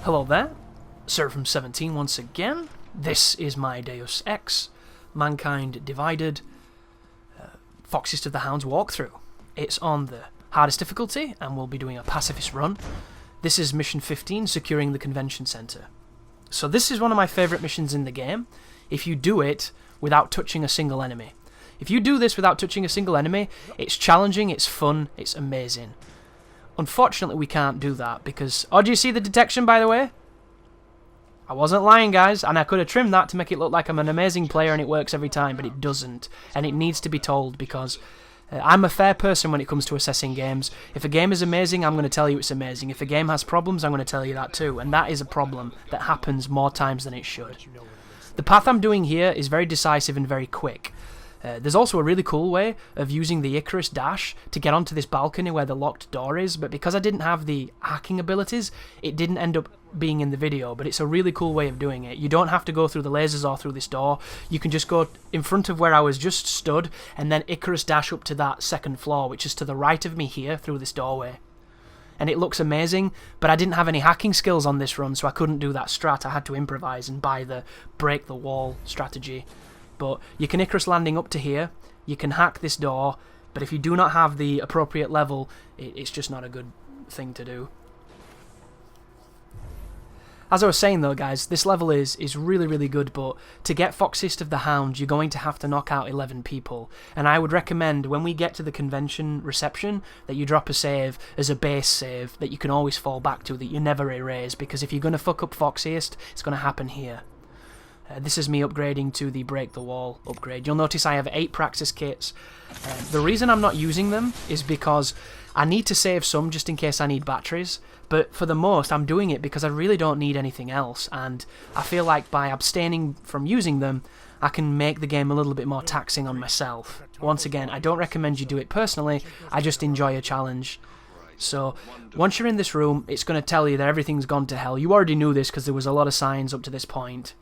Hello there, Seraphim17 once again. This is my Deus Ex, Mankind Divided, Foxiest of the Hounds walkthrough. It's on the hardest difficulty, and we'll be doing a pacifist run. This is mission 15, securing the convention center. So this is one of my favourite missions in the game, if you do it without touching a single enemy. If you do this without touching a single enemy, it's challenging, it's fun, it's amazing. Unfortunately, we can't do that because... Oh, do you see the detection, by the way? I wasn't lying, guys, and I could have trimmed that to make it look like I'm an amazing player and it works every time, but it doesn't. And it needs to be told because I'm a fair person when it comes to assessing games. If a game is amazing, I'm going to tell you it's amazing. If a game has problems, I'm going to tell you that too. And that is a problem that happens more times than it should. The path I'm doing here is very decisive and very quick. There's also a really cool way of using the Icarus dash to get onto this balcony where the locked door is, but because I didn't have the hacking abilities, it didn't end up being in the video, but it's a really cool way of doing it. You don't have to go through the lasers or through this door. You can just go in front of where I was just stood and then Icarus dash up to that second floor, which is to the right of me here through this doorway. And it looks amazing, but I didn't have any hacking skills on this run, so I couldn't do that strat. I had to improvise and buy the break the wall strategy. But you can Icarus landing up to here, you can hack this door, but if you do not have the appropriate level, it's just not a good thing to do. As I was saying though, guys, this level is really, really good, but to get Foxiest of the Hounds, you're going to have to knock out 11 people. And I would recommend, when we get to the convention reception, that you drop a save as a base save that you can always fall back to, that you never erase, because if you're going to fuck up Foxiest, it's going to happen here. This is me upgrading to the Break the Wall upgrade. You'll notice I have 8 Praxis kits. The reason I'm not using them is because I need to save some just in case I need batteries, but for the most I'm doing it because I really don't need anything else, and I feel like by abstaining from using them I can make the game a little bit more taxing on myself. Once again, I don't recommend you do it personally, I just enjoy a challenge. So, once you're in this room, it's going to tell you that everything's gone to hell. You already knew this because there was a lot of signs up to this point.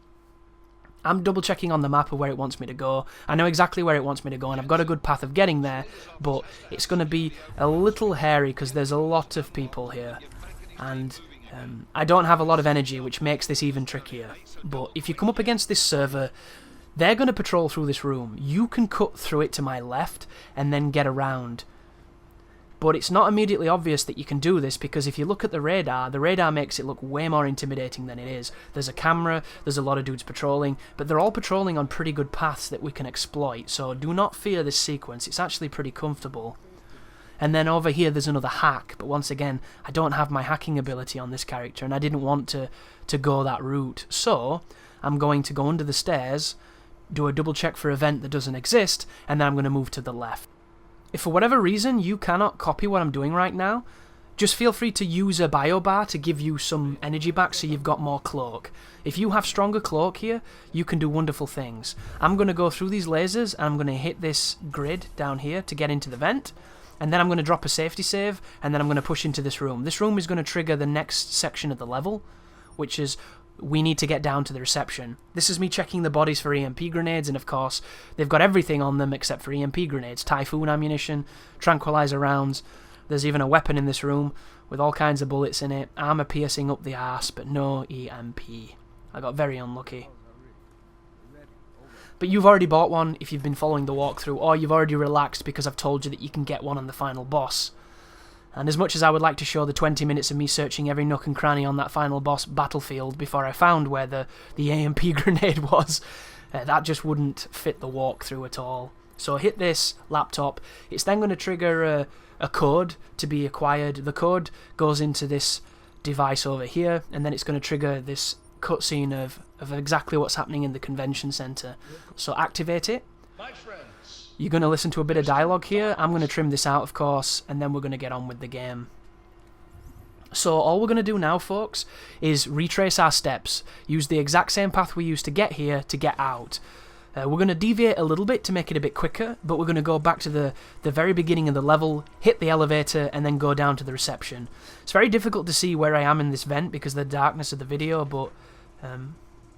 I'm double checking on the map of where it wants me to go. I know exactly where it wants me to go and I've got a good path of getting there, but it's going to be a little hairy because there's a lot of people here. And I don't have a lot of energy, which makes this even trickier. But if you come up against this server, they're going to patrol through this room. You can cut through it to my left and then get around. But it's not immediately obvious that you can do this because if you look at the radar makes it look way more intimidating than it is. There's a camera, there's a lot of dudes patrolling, but they're all patrolling on pretty good paths that we can exploit, so do not fear this sequence, it's actually pretty comfortable. And then over here there's another hack, but once again, I don't have my hacking ability on this character and I didn't want to go that route, so I'm going to go under the stairs, do a double check for a vent that doesn't exist, and then I'm going to move to the left. If for whatever reason you cannot copy what I'm doing right now, just feel free to use a bio bar to give you some energy back so you've got more cloak. If you have stronger cloak here, you can do wonderful things. I'm going to go through these lasers and I'm going to hit this grid down here to get into the vent, and then I'm going to drop a safety save, and then I'm going to push into this room. This room is going to trigger the next section of the level, which is we need to get down to the reception. This is me checking the bodies for EMP grenades, and of course, they've got everything on them except for EMP grenades. Typhoon ammunition, tranquilizer rounds, there's even a weapon in this room with all kinds of bullets in it, armor piercing up the arse, but no EMP. I got very unlucky. But you've already bought one if you've been following the walkthrough, or you've already relaxed because I've told you that you can get one on the final boss. And as much as I would like to show the 20 minutes of me searching every nook and cranny on that final boss battlefield before I found where the AMP grenade was, that just wouldn't fit the walkthrough at all. So hit this laptop, it's then going to trigger a code to be acquired. The code goes into this device over here, and then it's going to trigger this cutscene of exactly what's happening in the convention center. So activate it. You're going to listen to a bit of dialogue here. I'm going to trim this out, of course, and then we're going to get on with the game. So all we're going to do now, folks, is retrace our steps. Use the exact same path we used to get here to get out. We're going to deviate a little bit to make it a bit quicker, but we're going to go back to the very beginning of the level, hit the elevator, and then go down to the reception. It's very difficult to see where I am in this vent because of the darkness of the video, but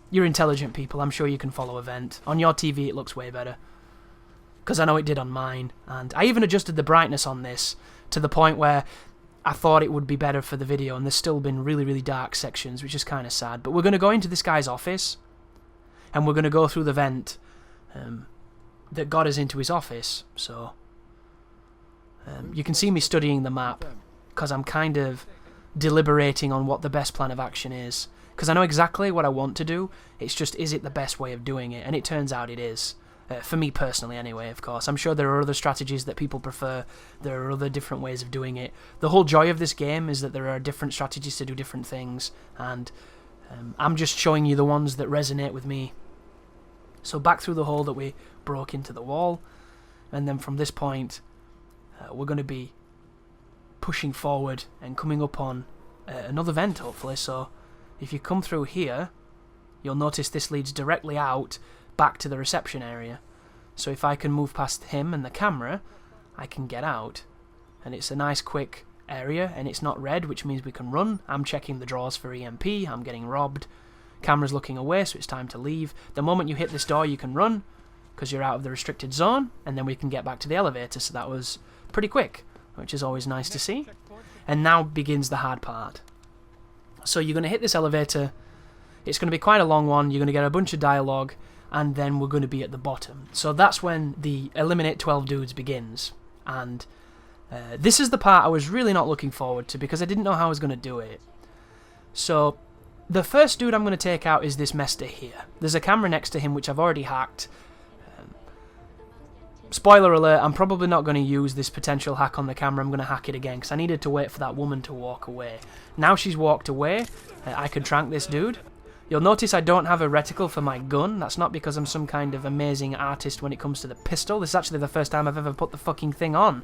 you're intelligent people. I'm sure you can follow a vent. On your TV, it looks way better, because I know it did on mine, and I even adjusted the brightness on this to the point where I thought it would be better for the video, and there's still been really, really dark sections, which is kind of sad. But we're going to go into this guy's office, and we're going to go through the vent that got us into his office. So you can see me studying the map, because I'm kind of deliberating on what the best plan of action is. Because I know exactly what I want to do, it's just, is it the best way of doing it? And it turns out it is. For me personally anyway, of course. I'm sure there are other strategies that people prefer. There are other different ways of doing it. The whole joy of this game is that there are different strategies to do different things, and I'm just showing you the ones that resonate with me. So back through the hole that we broke into the wall, and then from this point we're going to be pushing forward and coming up on another vent, hopefully. So if you come through here, you'll notice this leads directly out back to the reception area. So if I can move past him and the camera, I can get out. And it's a nice quick area, and it's not red, which means we can run. I'm checking the drawers for EMP, I'm getting robbed. Camera's looking away, so it's time to leave. The moment you hit this door, you can run, because you're out of the restricted zone, and then we can get back to the elevator. So that was pretty quick, which is always nice to see. And now begins the hard part. So you're going to hit this elevator. It's going to be quite a long one. You're going to get a bunch of dialogue, and then we're going to be at the bottom. So that's when the eliminate 12 dudes begins. And this is the part I was really not looking forward to, because I didn't know how I was going to do it. So the first dude I'm going to take out is this Mester here. There's a camera next to him, which I've already hacked. Spoiler alert, I'm probably not going to use this potential hack on the camera. I'm going to hack it again, because I needed to wait for that woman to walk away. Now she's walked away, I can trank this dude. You'll notice I don't have a reticle for my gun. That's not because I'm some kind of amazing artist when it comes to the pistol. This is actually the first time I've ever put the fucking thing on.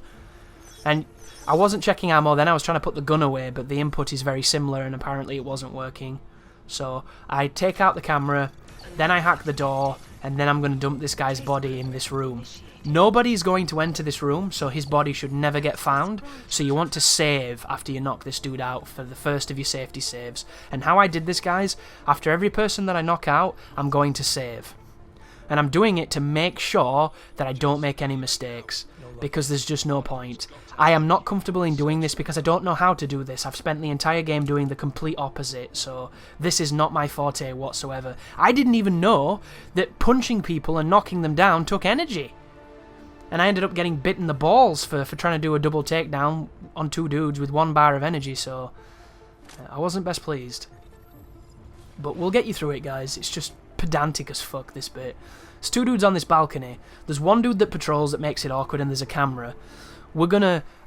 And I wasn't checking ammo then, I was trying to put the gun away, but the input is very similar, and apparently it wasn't working. So I take out the camera, then I hack the door, and then I'm going to dump this guy's body in this room. Nobody's going to enter this room, so his body should never get found. So you want to save after you knock this dude out for the first of your safety saves. And how I did this, guys, after every person that I knock out, I'm going to save. And I'm doing it to make sure that I don't make any mistakes, because there's just no point. I am not comfortable in doing this because I don't know how to do this. I've spent the entire game doing the complete opposite, so this is not my forte whatsoever. I didn't even know that punching people and knocking them down took energy. And I ended up getting bit in the balls for trying to do a double takedown on two dudes with 1 bar of energy, so I wasn't best pleased. But we'll get you through it, guys. It's just pedantic as fuck, this bit. There's 2 dudes on this balcony. There's 1 dude that patrols that makes it awkward, and there's a camera.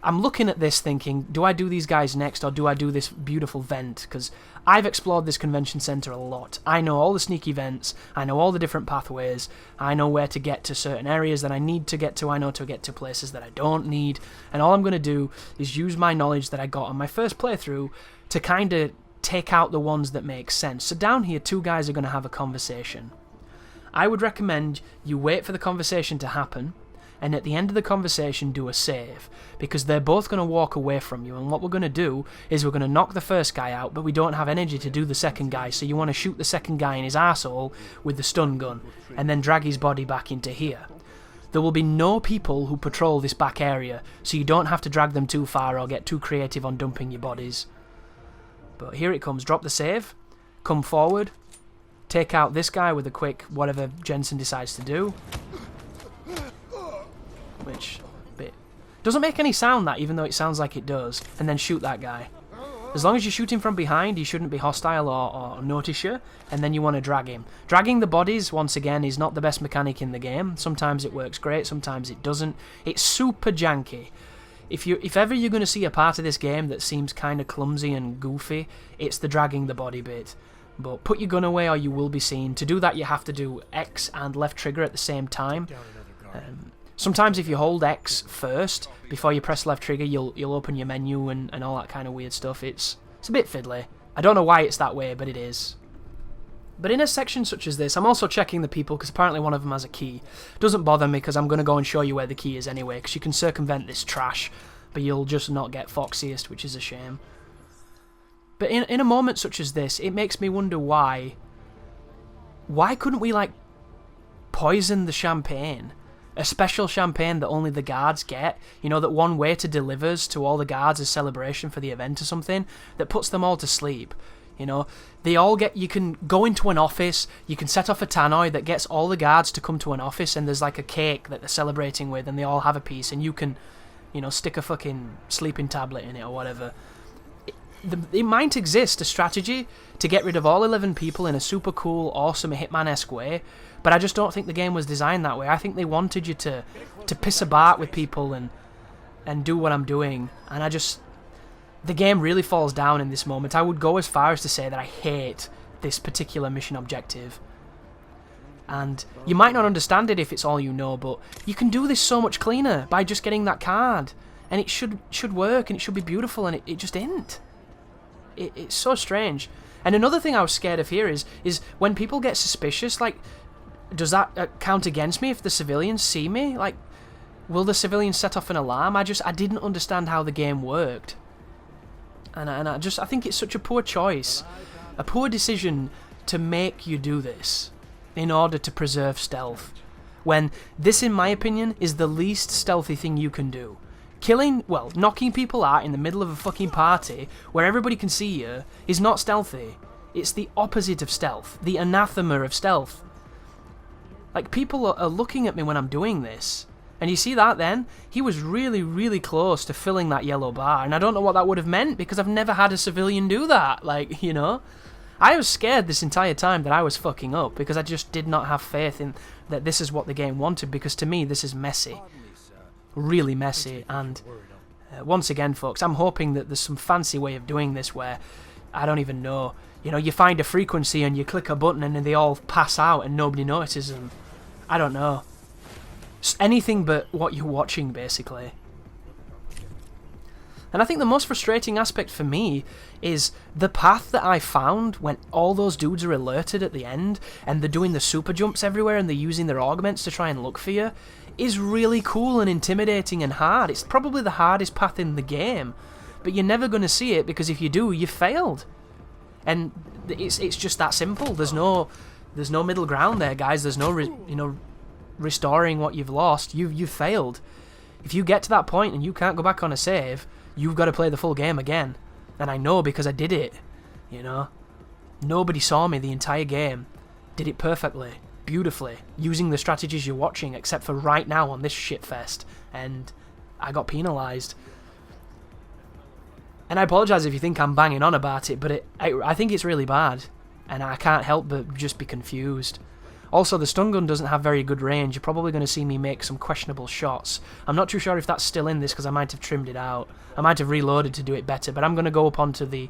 I'm looking at this thinking, do I do these guys next, or do I do this beautiful vent? Because I've explored this convention center a lot. I know all the sneaky vents, I know all the different pathways, I know where to get to certain areas that I need to get to, I know to get to places that I don't need, and all I'm going to do is use my knowledge that I got on my first playthrough to kind of take out the ones that make sense. So down here, 2 guys are going to have a conversation. I would recommend you wait for the conversation to happen, and at the end of the conversation do a save, because they're both going to walk away from you, and what we're going to do is we're going to knock the first guy out, but we don't have energy to do the second guy, so you want to shoot the second guy in his arsehole with the stun gun, and then drag his body back into here. There will be no people who patrol this back area, so you don't have to drag them too far or get too creative on dumping your bodies. But here it comes, drop the save, come forward, take out this guy with a quick whatever Jensen decides to do. Which bit doesn't make any sound, that, even though it sounds like it does, and then shoot that guy. As long as you shoot him from behind, he shouldn't be hostile or notice you, and then you want to drag him. Dragging the bodies, once again, is not the best mechanic in the game. Sometimes it works great, sometimes it doesn't. It's super janky. If ever you're going to see a part of this game that seems kind of clumsy and goofy, it's the dragging the body bit. But put your gun away or you will be seen. To do that, you have to do X and left trigger at the same time. Sometimes if you hold X first, before you press left trigger, you'll open your menu and all that kind of weird stuff. It's a bit fiddly. I don't know why it's that way, but it is. But in a section such as this, I'm also checking the people, because apparently one of them has a key. Doesn't bother me, because I'm going to go and show you where the key is anyway, because you can circumvent this trash, but you'll just not get Foxiest, which is a shame. But in a moment such as this, it makes me wonder why couldn't we, like, poison the champagne? a special champagne that only the guards get, you know, that one waiter delivers to all the guards as celebration for the event or something, that puts them all to sleep. You know, they all get, you can go into an office, you can set off a tannoy that gets all the guards to come to an office, and there's like a cake that they're celebrating with, and they all have a piece, and you can, you know, stick a fucking sleeping tablet in it or whatever. It might exist a strategy to get rid of all 11 people in a super cool, awesome, Hitman-esque way, but I just don't think the game was designed that way. I think they wanted you to piss about with people and do what I'm doing, and the game really falls down in this moment. I would go as far as to say that I hate this particular mission objective. And you might not understand it if it's all you know, but you can do this so much cleaner by just getting that card. And it should work, and it should be beautiful, and it just isn't. It's so strange. And another thing I was scared of here is when people get suspicious, like, does that count against me if the civilians see me? Like, will the civilians set off an alarm? I didn't understand how the game worked. And I think it's such a poor choice, a poor decision to make you do this in order to preserve stealth, when this, in my opinion, is the least stealthy thing you can do. Knocking people out in the middle of a fucking party where everybody can see you is not stealthy. It's the opposite of stealth, the anathema of stealth. Like, people are looking at me when I'm doing this. And you see that then? He was really, really close to filling that yellow bar, and I don't know what that would have meant, because I've never had a civilian do that. Like, you know? I was scared this entire time that I was fucking up, because I just did not have faith in that this is what the game wanted, because to me this is messy. Really messy, and once again, folks, I'm hoping that there's some fancy way of doing this where, I don't even know, you know, you find a frequency and you click a button and then they all pass out and nobody notices them. I don't know. Anything but what you're watching, basically. And I think the most frustrating aspect for me is the path that I found when all those dudes are alerted at the end, and they're doing the super jumps everywhere and they're using their augments to try and look for you, is really cool and intimidating and hard. It's probably the hardest path in the game, but you're never going to see it, because if you do, you failed. And it's just that simple. There's no middle ground there, guys. There's no restoring what you've lost. You've failed. If you get to that point and you can't go back on a save, you've got to play the full game again. And I know, because I did it, you know. Nobody saw me the entire game. Did it perfectly, beautifully, using the strategies you're watching, except for right now on this shitfest. And I got penalised. And I apologise if you think I'm banging on about it, but I think it's really bad. And I can't help but just be confused. Also, the stun gun doesn't have very good range. You're probably going to see me make some questionable shots. I'm not too sure if that's still in this, because I might have trimmed it out. I might have reloaded to do it better, but I'm going to go up onto the...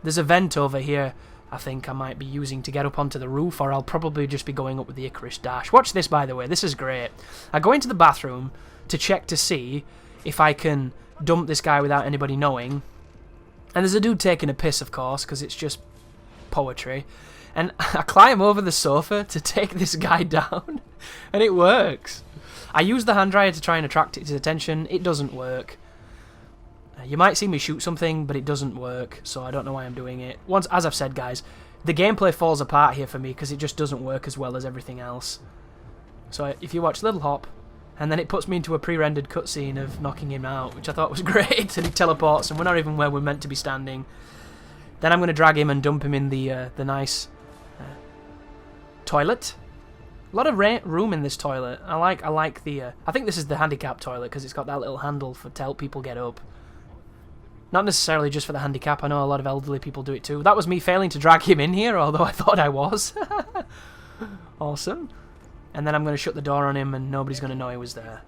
there's a vent over here I think I might be using to get up onto the roof, or I'll probably just be going up with the Icarus Dash. Watch this, by the way. This is great. I go into the bathroom to check to see if I can dump this guy without anybody knowing. And there's a dude taking a piss, of course, because it's just poetry. And I climb over the sofa to take this guy down, and it works. I use the hand dryer to try and attract his attention. It doesn't work. You might see me shoot something, but it doesn't work, so I don't know why I'm doing it. As I've said, guys, the gameplay falls apart here for me because it just doesn't work as well as everything else. So if you watch Little Hop, and then it puts me into a pre-rendered cutscene of knocking him out, which I thought was great, and he teleports, and we're not even where we're meant to be standing. Then I'm going to drag him and dump him in the nice toilet. A lot of room in this toilet. I like the... I think this is the handicap toilet, because it's got that little handle to help people get up. Not necessarily just for the handicap. I know a lot of elderly people do it too. That was me failing to drag him in here, although I thought I was. Awesome. And then I'm going to shut the door on him, and nobody's going to know he was there.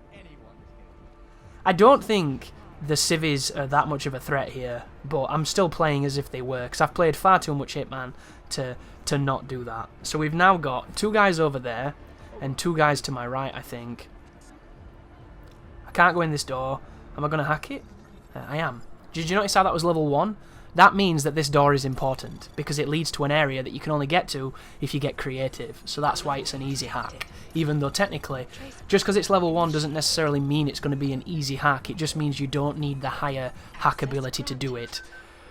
I don't think the civvies are that much of a threat here, but I'm still playing as if they were, because I've played far too much Hitman to not do that. So we've now got 2 guys over there, and 2 guys to my right, I think. I can't go in this door. Am I going to hack it? I am. Did you notice how that was level 1? That means that this door is important, because it leads to an area that you can only get to if you get creative. So that's why it's an easy hack. Even though technically, just because it's level 1 doesn't necessarily mean it's going to be an easy hack. It just means you don't need the higher hack ability to do it.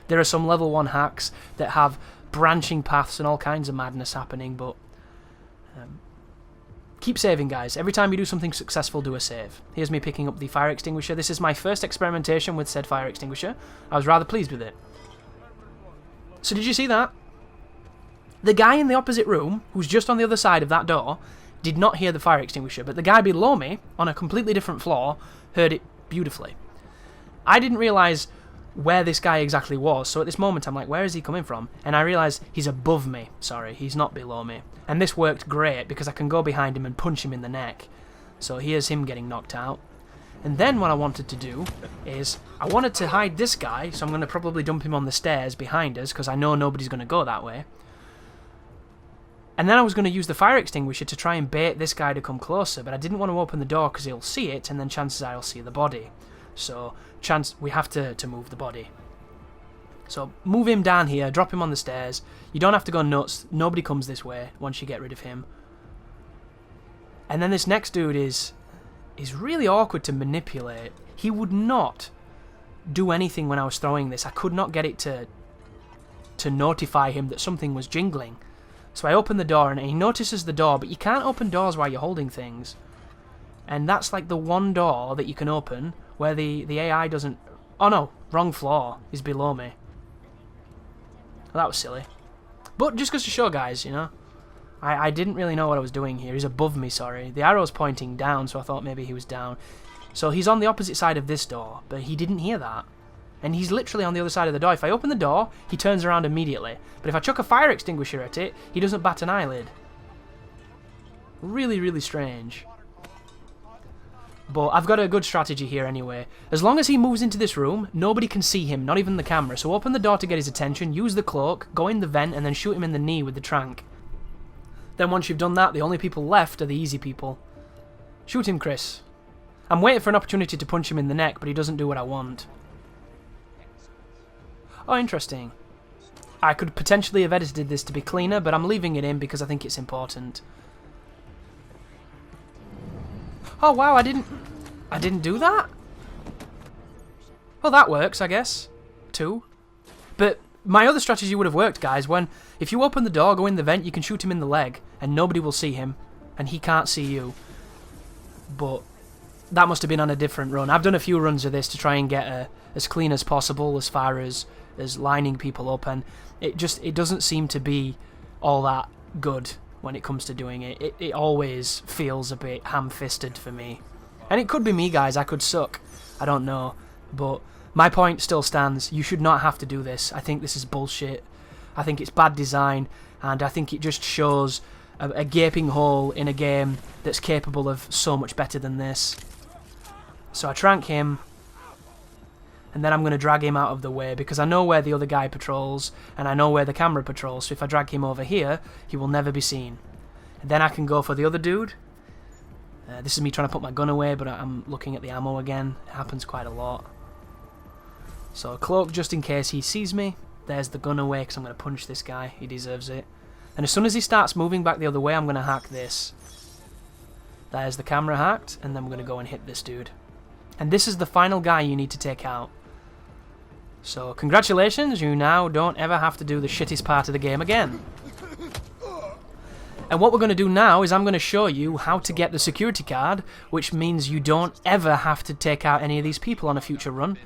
There are some level 1 hacks that have branching paths and all kinds of madness happening, but keep saving, guys. Every time you do something successful, do a save. Here's me picking up the fire extinguisher. This is my first experimentation with said fire extinguisher. I was rather pleased with it. So did you see that? The guy in the opposite room, who's just on the other side of that door, did not hear the fire extinguisher, but the guy below me, on a completely different floor, heard it beautifully. I didn't realise where this guy exactly was, so at this moment I'm like, where is he coming from? And I realised he's above me. Sorry, he's not below me. And this worked great because I can go behind him and punch him in the neck. So here's him getting knocked out. And then what I wanted to do is, I wanted to hide this guy, so I'm going to probably dump him on the stairs behind us, because I know nobody's going to go that way. And then I was going to use the fire extinguisher to try and bait this guy to come closer, but I didn't want to open the door because he'll see it, and then chances are I'll see the body. So, we have to move the body. So, move him down here, drop him on the stairs. You don't have to go nuts, nobody comes this way once you get rid of him. And then this next dude is really awkward to manipulate. He would not do anything when I was throwing this. I could not get it to notify him that something was jingling. So I open the door and he notices the door, but you can't open doors while you're holding things. And that's like the one door that you can open where the AI doesn't... Oh no, wrong floor. He's below me. Well, that was silly. But just goes to show, guys, you know. I didn't really know what I was doing here. He's above me, sorry. The arrow's pointing down, so I thought maybe he was down. So he's on the opposite side of this door, but he didn't hear that. And he's literally on the other side of the door. If I open the door, he turns around immediately. But if I chuck a fire extinguisher at it, he doesn't bat an eyelid. Really, really strange. But I've got a good strategy here anyway. As long as he moves into this room, nobody can see him, not even the camera. So open the door to get his attention, use the cloak, go in the vent, and then shoot him in the knee with the trank. Then once you've done that, the only people left are the easy people. Shoot him, Chris. I'm waiting for an opportunity to punch him in the neck, but he doesn't do what I want. Oh, interesting. I could potentially have edited this to be cleaner, but I'm leaving it in because I think it's important. Oh, wow, I didn't do that? Well, that works, I guess. 2. But my other strategy would have worked, guys, if you open the door, go in the vent, you can shoot him in the leg, and nobody will see him, and he can't see you. But that must have been on a different run. I've done a few runs of this to try and get as clean as possible as far as lining people up, and it doesn't seem to be all that good when it comes to doing it. It always feels a bit ham-fisted for me. And it could be me, guys, I could suck. I don't know. But my point still stands. You should not have to do this. I think this is bullshit. I think it's bad design, and I think it just shows a gaping hole in a game that's capable of so much better than this. So I trank him, and then I'm going to drag him out of the way because I know where the other guy patrols, and I know where the camera patrols, so if I drag him over here, he will never be seen. And then I can go for the other dude. This is me trying to put my gun away, but I'm looking at the ammo again. It happens quite a lot. So cloak just in case he sees me. There's the gun away because I'm going to punch this guy. He deserves it. And as soon as he starts moving back the other way, I'm going to hack this. There's the camera hacked, and then we're going to go and hit this dude. And this is the final guy you need to take out. So congratulations, you now don't ever have to do the shittest part of the game again. And what we're going to do now is I'm going to show you how to get the security card, which means you don't ever have to take out any of these people on a future run.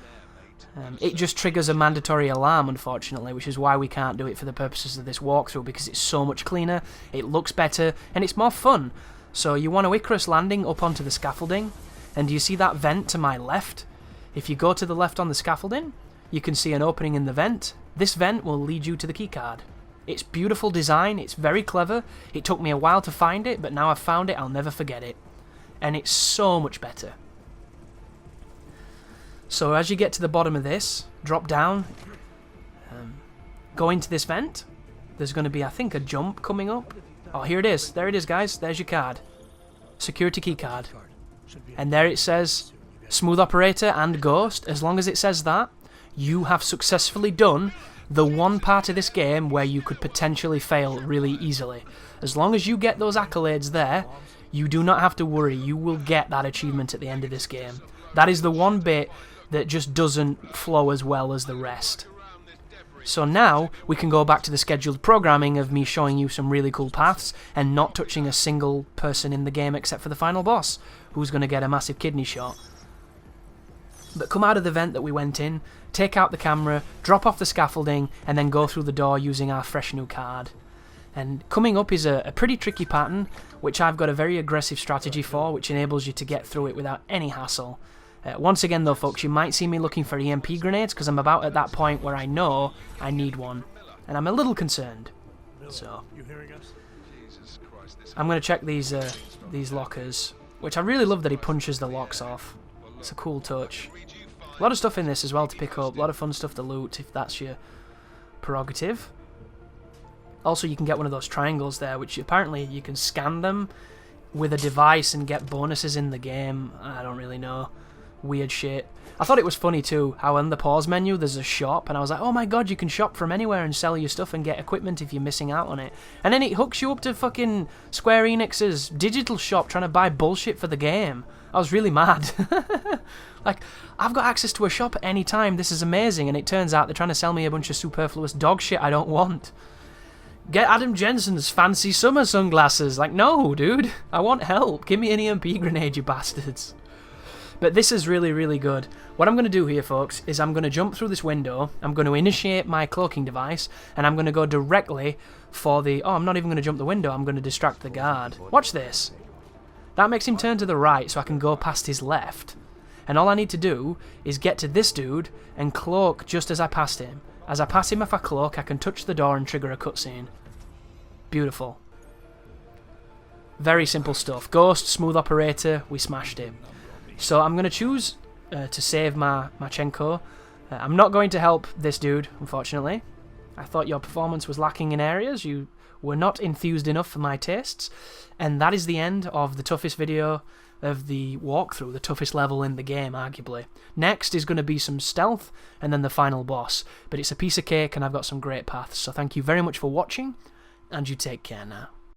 It just triggers a mandatory alarm, unfortunately, which is why we can't do it for the purposes of this walkthrough, because it's so much cleaner, it looks better, and it's more fun. So you want to Icarus landing up onto the scaffolding, and do you see that vent to my left? If you go to the left on the scaffolding, you can see an opening in the vent. This vent will lead you to the keycard. It's beautiful design, it's very clever, it took me a while to find it, but now I've found it, I'll never forget it. And it's so much better. So as you get to the bottom of this, drop down, go into this vent. There's going to be, I think, a jump coming up. Oh, here it is. There it is, guys. There's your card. Security key card. And there it says, Smooth Operator and Ghost. As long as it says that, you have successfully done the one part of this game where you could potentially fail really easily. As long as you get those accolades there, you do not have to worry. You will get that achievement at the end of this game. That is the one bit that just doesn't flow as well as the rest. So now we can go back to the scheduled programming of me showing you some really cool paths and not touching a single person in the game except for the final boss, who's going to get a massive kidney shot. But come out of the vent that we went in, take out the camera, drop off the scaffolding, and then go through the door using our fresh new card. And coming up is a pretty tricky pattern, which I've got a very aggressive strategy for, which enables you to get through it without any hassle. Once again though folks, you might see me looking for EMP grenades, because I'm about at that point where I know I need one. And I'm a little concerned. So I'm going to check these lockers, which I really love that he punches the locks off. It's a cool touch. A lot of stuff in this as well to pick up, a lot of fun stuff to loot if that's your prerogative. Also, you can get one of those triangles there, which apparently you can scan them with a device and get bonuses in the game. I don't really know. Weird shit. I thought it was funny too, how in the pause menu there's a shop, and I was like, oh my god, you can shop from anywhere and sell your stuff and get equipment if you're missing out on it. And then it hooks you up to fucking Square Enix's digital shop trying to buy bullshit for the game. I was really mad. Like, I've got access to a shop at any time, this is amazing, and it turns out they're trying to sell me a bunch of superfluous dog shit I don't want. Get Adam Jensen's fancy summer sunglasses. Like, no, dude. I want help. Give me an EMP grenade, you bastards. But this is really, really good. What I'm going to do here, folks, is I'm going to jump through this window, I'm going to initiate my cloaking device, and I'm going to go directly for the... Oh, I'm not even going to jump the window, I'm going to distract the guard. Watch this. That makes him turn to the right so I can go past his left. And all I need to do is get to this dude and cloak just as I passed him. As I pass him, if I cloak, I can touch the door and trigger a cutscene. Beautiful. Very simple stuff. Ghost, smooth operator, we smashed it. So I'm going to choose to save Machenko. I'm not going to help this dude, unfortunately. I thought your performance was lacking in areas. You were not enthused enough for my tastes. And that is the end of the toughest video of the walkthrough, the toughest level in the game, arguably. Next is going to be some stealth, and then the final boss. But it's a piece of cake, and I've got some great paths. So thank you very much for watching, and you take care now.